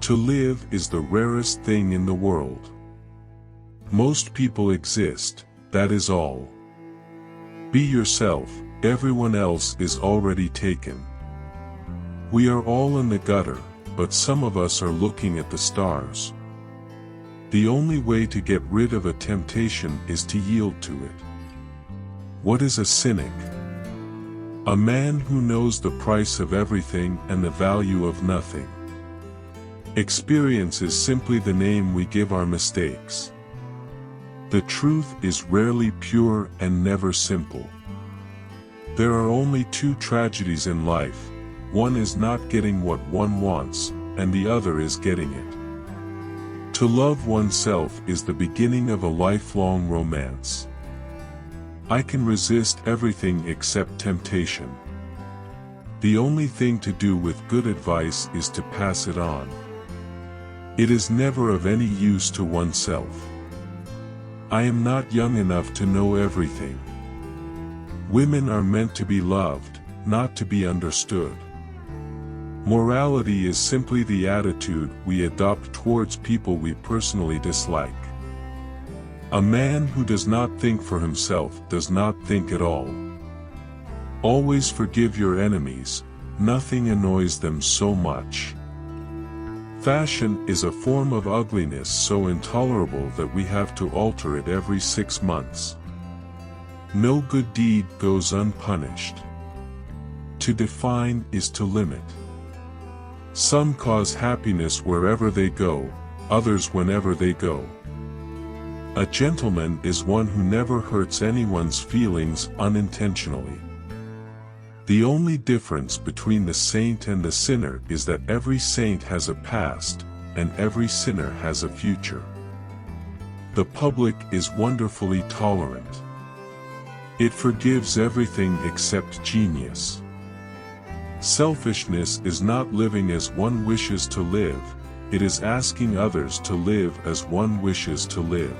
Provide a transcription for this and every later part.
To live is the rarest thing in the world. Most people exist, that is all. Be yourself, everyone else is already taken. We are all in the gutter, but some of us are looking at the stars. The only way to get rid of a temptation is to yield to it. What is a cynic? A man who knows the price of everything and the value of nothing. Experience is simply the name we give our mistakes. The truth is rarely pure and never simple. There are only two tragedies in life. One is not getting what one wants, and the other is getting it. To love oneself is the beginning of a lifelong romance. I can resist everything except temptation. The only thing to do with good advice is to pass it on. It is never of any use to oneself. I am not young enough to know everything. Women are meant to be loved, not to be understood. Morality is simply the attitude we adopt towards people we personally dislike. A man who does not think for himself does not think at all. Always forgive your enemies, nothing annoys them so much. Fashion is a form of ugliness so intolerable that we have to alter it every 6 months. No good deed goes unpunished. To define is to limit. Some cause happiness wherever they go, others whenever they go. A gentleman is one who never hurts anyone's feelings unintentionally. The only difference between the saint and the sinner is that every saint has a past, and every sinner has a future. The public is wonderfully tolerant. It forgives everything except genius. Selfishness is not living as one wishes to live, it is asking others to live as one wishes to live.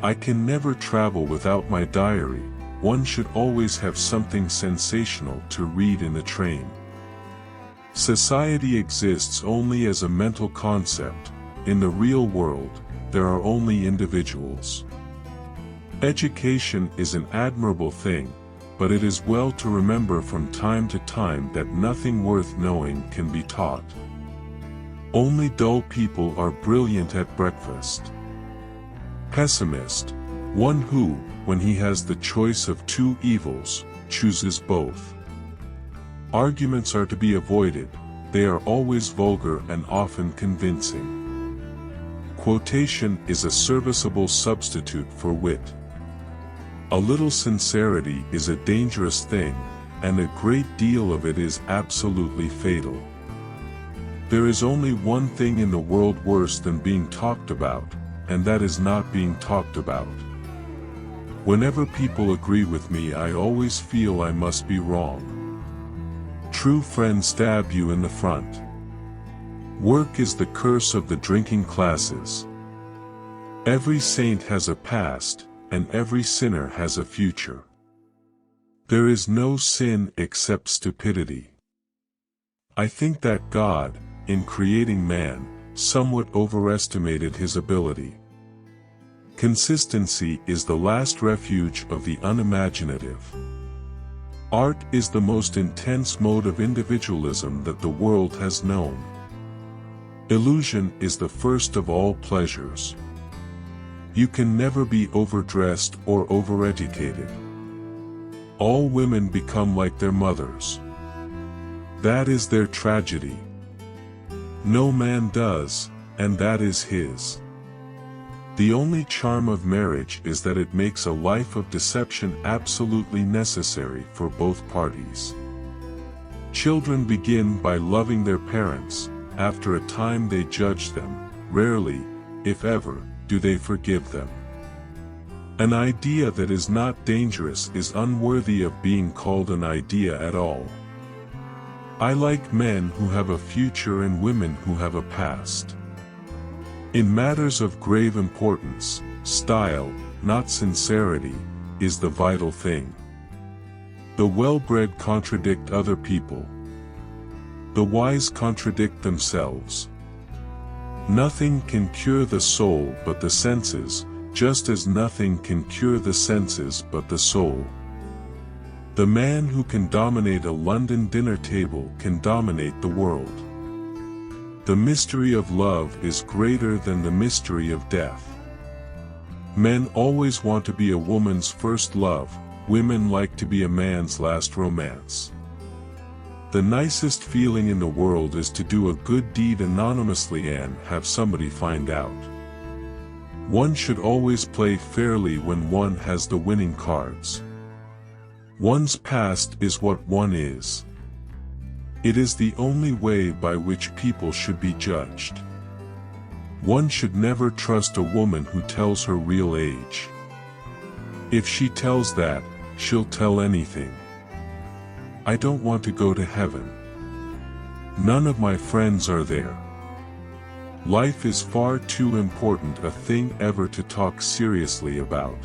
I can never travel without my diary. One should always have something sensational to read in the train. Society exists only as a mental concept. In the real world, there are only individuals. Education is an admirable thing, but it is well to remember from time to time that nothing worth knowing can be taught. Only dull people are brilliant at breakfast. Pessimist, one who, when he has the choice of two evils, chooses both. Arguments are to be avoided, they are always vulgar and often convincing. Quotation is a serviceable substitute for wit. A little sincerity is a dangerous thing, and a great deal of it is absolutely fatal. There is only one thing in the world worse than being talked about, and that is not being talked about. Whenever people agree with me, I always feel I must be wrong. True friends stab you in the front. Work is the curse of the drinking classes. Every saint has a past, and every sinner has a future. There is no sin except stupidity. I think that God, in creating man, somewhat overestimated his ability. Consistency is the last refuge of the unimaginative. Art is the most intense mode of individualism that the world has known. Illusion is the first of all pleasures. You can never be overdressed or overeducated. All women become like their mothers. That is their tragedy. No man does, and that is his. The only charm of marriage is that it makes a life of deception absolutely necessary for both parties. Children begin by loving their parents, after a time they judge them, rarely, if ever, do they forgive them. An idea that is not dangerous is unworthy of being called an idea at all. I like men who have a future and women who have a past. In matters of grave importance, style, not sincerity, is the vital thing. The well-bred contradict other people. The wise contradict themselves. Nothing can cure the soul but the senses, just as nothing can cure the senses but the soul. The man who can dominate a London dinner table can dominate the world. The mystery of love is greater than the mystery of death. Men always want to be a woman's first love, women like to be a man's last romance. The nicest feeling in the world is to do a good deed anonymously and have somebody find out. One should always play fairly when one has the winning cards. One's past is what one is. It is the only way by which people should be judged. One should never trust a woman who tells her real age. If she tells that, she'll tell anything. I don't want to go to heaven. None of my friends are there. Life is far too important a thing ever to talk seriously about.